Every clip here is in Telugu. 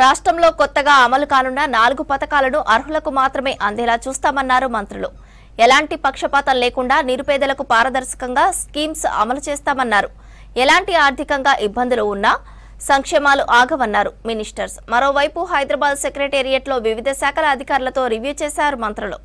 రాష్ట్రంలో కొత్తగా అమలు కానున్న 4 పథకాలను అర్హులకు మాత్రమే అందేలా చూస్తామన్నారు మంత్రులు. ఎలాంటి పక్షపాతం లేకుండా నిరుపేదలకు పారదర్శకంగా స్కీమ్స్ అమలు చేస్తామన్నారు. ఎలాంటి ఆర్థికంగా ఇబ్బందులు ఉన్నా సంక్షేమాలు ఆగవన్నారు మినిస్టర్స్. మరోవైపు హైదరాబాద్ సెక్రటేరియట్లో వివిధ శాఖల అధికారులతో రివ్యూ చేశారు మంత్రులు.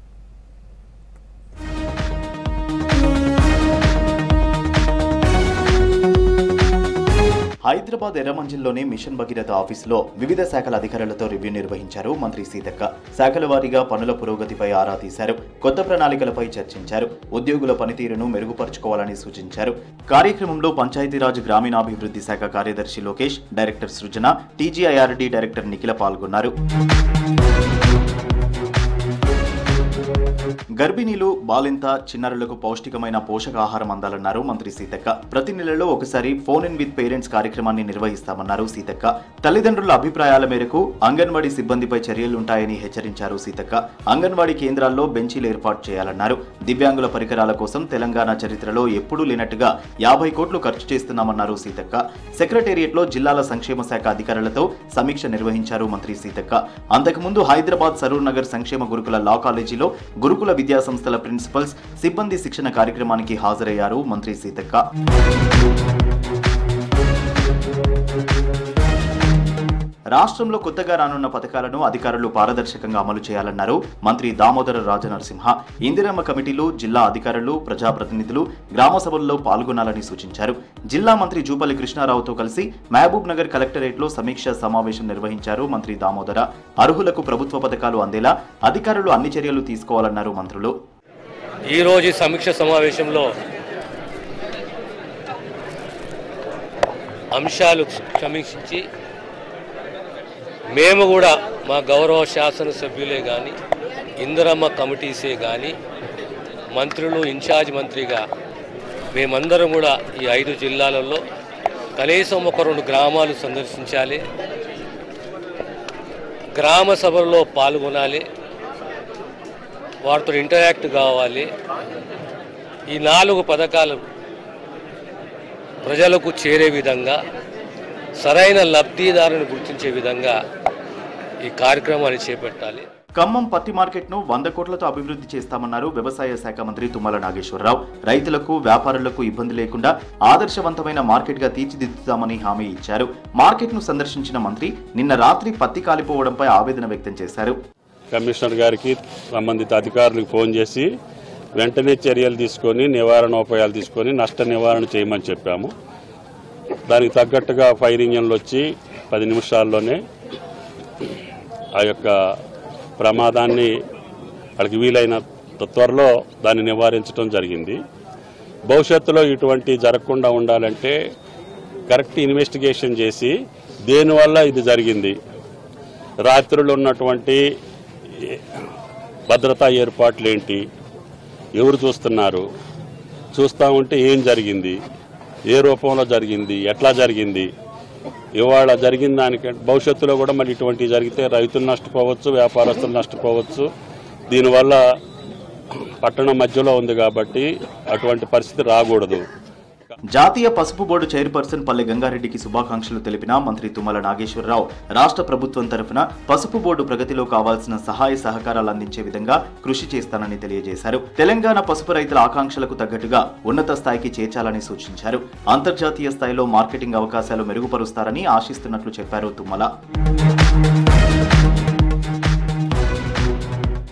హైదరాబాద్ ఎర్రమంజిల్లోని మిషన్ భగీరథ ఆఫీసులో వివిధ శాఖల అధికారులతో రివ్యూ నిర్వహించారు మంత్రి సీతక్క. శాఖల వారీగా పనుల పురోగతిపై ఆరా తీశారు. కొత్త ప్రణాళికలపై చర్చించారు. ఉద్యోగుల పనితీరును మెరుగుపరుచుకోవాలని సూచించారు. కార్యక్రమంలో పంచాయతీరాజ్ గ్రామీణాభివృద్ధి శాఖ కార్యదర్శి లోకేష్, డైరెక్టర్ సృజన, టీజీఐఆర్డీ డైరెక్టర్ నిఖిల పాల్గొన్నారు. గర్భిణీలు, బాలింత, చిన్నారులకు పౌష్టికమైన పోషకాహారం అందాలన్నారు మంత్రి సీతక్క. ప్రతి నెలలో ఒకసారి ఫోన్ ఇన్ విత్ పేరెంట్స్ కార్యక్రమాన్ని నిర్వహిస్తామన్నారు సీతక్క. తల్లిదండ్రుల అభిప్రాయాల మేరకు అంగన్వాడీ సిబ్బందిపై చర్యలుంటాయని హెచ్చరించారు సీతక్క. అంగన్వాడీ కేంద్రాల్లో బెంచీలు ఏర్పాటు చేయాలన్నారు. దివ్యాంగుల పరికరాల కోసం తెలంగాణ చరిత్రలో ఎప్పుడూ లేనట్టుగా 50 కోట్లు ఖర్చు చేస్తున్నామన్నారు సీతక్క. సెక్రటేరియట్లో జిల్లాల సంక్షేమ శాఖ అధికారులతో సమీక్ష నిర్వహించారు మంత్రి సీతక్క. అంతకుముందు హైదరాబాద్ సరూర్ నగర్ సంక్షేమ గురుకుల లా కాలేజీలో గురుకుల విద్యా సంస్థల ప్రిన్సిపల్స్, సిబ్బంది శిక్షణ కార్యక్రమానికి హాజరయ్యారు మంత్రి సీతక్క. రాష్ట్రంలో కొత్తగా రానున్న పథకాలను అధికారులు పారదర్శకంగా అమలు చేయాలన్నారు మంత్రి దామోదర రాజనరసింహ. ఇందిరమ్మ కమిటీలు, జిల్లా అధికారులు, ప్రజాప్రతినిధులు గ్రామ సభల్లో పాల్గొనాలని సూచించారు. జిల్లా మంత్రి జూపల్లి కృష్ణారావుతో కలిసి మహబూబ్ నగర్ కలెక్టరేట్లో సమీక్షా సమావేశం నిర్వహించారు మంత్రి దామోదర. అర్హులకు ప్రభుత్వ పథకాలు అందేలా అధికారులు అన్ని చర్యలు తీసుకోవాలన్నారు మంత్రులు. ఈ రోజు సమీక్ష సమావేశంలో అంశాలు సమీక్షించి మేము కూడా మా గౌరవ శాసనసభ్యులే కానీ, ఇందిరమ్మ కమిటీసే కానీ, మంత్రులు, ఇన్ఛార్జ్ మంత్రిగా మేమందరం కూడా ఈ 5 జిల్లాలలో కనీసం ఒక 2 గ్రామాలు సందర్శించాలి, గ్రామ సభల్లో పాల్గొనాలి, వారితో ఇంటరాక్ట్ కావాలి. ఈ 4 పథకాలు ప్రజలకు చేరే విధంగా, సరైన లబ్ధిదారుని గుర్తించే విధంగా ఈ కార్యక్రమాన్ని చేపట్టాలి. ఖమ్మం పత్తి మార్కెట్ను 100 కోట్లతో అభివృద్ధి చేస్తామన్నారు వ్యవసాయ శాఖ మంత్రి తుమ్మల నాగేశ్వరరావు. రైతులకు, వ్యాపారులకు ఇబ్బంది లేకుండా ఆదర్శవంతమైన మార్కెట్గా తీర్చిదిద్దుతామని హామీ ఇచ్చారు. మార్కెట్ను సందర్శించిన మంత్రి నిన్న రాత్రి పత్తి కాలిపోవడంపై ఆవేదన వ్యక్తం చేశారు. కమిషనర్ గారికి, సంబంధిత అధికారులకు ఫోన్ చేసి వెంటనే చర్యలు తీసుకొని, నివారణోపాయాలు తీసుకొని నష్ట నివారణ చేయమని చెప్పాము. దానికి తగ్గట్టుగా ఫైర్ ఇంజన్లు వచ్చి 10 నిమిషాల్లోనే ఆ యొక్క ప్రమాదాన్ని వాళ్ళకి వీలైన త్వరలో దాన్ని నివారించడం జరిగింది. భవిష్యత్తులో ఇటువంటి జరగకుండా ఉండాలంటే కరెక్ట్ ఇన్వెస్టిగేషన్ చేసి దేనివల్ల ఇది జరిగింది, రాత్రులు ఉన్నటువంటి భద్రతా ఏర్పాట్లు ఏంటి, ఎవరు చూస్తున్నారు, చూస్తూ ఉంటే ఏం జరిగింది, ఏ రూపంలో జరిగింది, ఎట్లా జరిగింది, ఇవాళ జరిగిన దానికంటే భవిష్యత్తులో కూడా మళ్ళీ ఇటువంటివి జరిగితే రైతులు నష్టపోవచ్చు, వ్యాపారస్తులు నష్టపోవచ్చు. దీనివల్ల పట్టణం మధ్యలో ఉంది కాబట్టి అటువంటి పరిస్థితి రాకూడదు. జాతీయ పసుపు బోర్డు చైర్పర్సన్ పల్లె గంగారెడ్డికి శుభాకాంక్షలు తెలిపిన మంత్రి తుమ్మల నాగేశ్వరరావు రాష్ట్ర ప్రభుత్వం తరఫున పసుపు బోర్డు ప్రగతిలో కావాల్సిన సహాయ సహకారాలు అందించే విధంగా కృషి చేస్తానని తెలియజేశారు. తెలంగాణ పసుపు రైతుల ఆకాంక్షలకు తగ్గట్టుగా ఉన్నత స్థాయికి చేర్చాలని సూచించారు. అంతర్జాతీయ స్థాయిలో మార్కెటింగ్ అవకాశాలు మెరుగుపరుస్తారని ఆశిస్తున్నట్లు చెప్పారు తుమ్మల.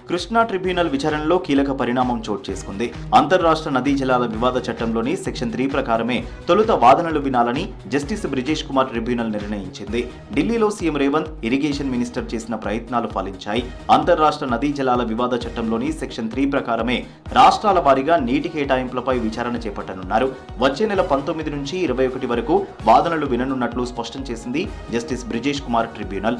కృష్ణా ట్రిబ్యునల్ విచారణలో కీలక పరిణామం చోటు చేసుకుంది. అంతర్రాష్ట్ర నదీ జలాల వివాద చట్టంలోని సెక్షన్ 3 ప్రకారమే తొలుత వాదనలు వినాలని జస్టిస్ బ్రిజేష్ కుమార్ ట్రిబ్యునల్ నిర్ణయించింది. ఢిల్లీలో సీఎం రేవంత్, ఇరిగేషన్ మినిస్టర్ చేసిన ప్రయత్నాలు ఫలించాయి. అంతర్రాష్ట్ర నదీ జలాల వివాద చట్టంలోని సెక్షన్ 3 ప్రకారమే రాష్ట్రాల వారీగా నీటి కేటాయింపులపై విచారణ చేపట్టనున్నారు. వచ్చే నెల 19 నుంచి 21 వరకు వాదనలు విననున్నట్లు స్పష్టం చేసింది జస్టిస్ బ్రిజేష్ కుమార్ ట్రిబ్యునల్.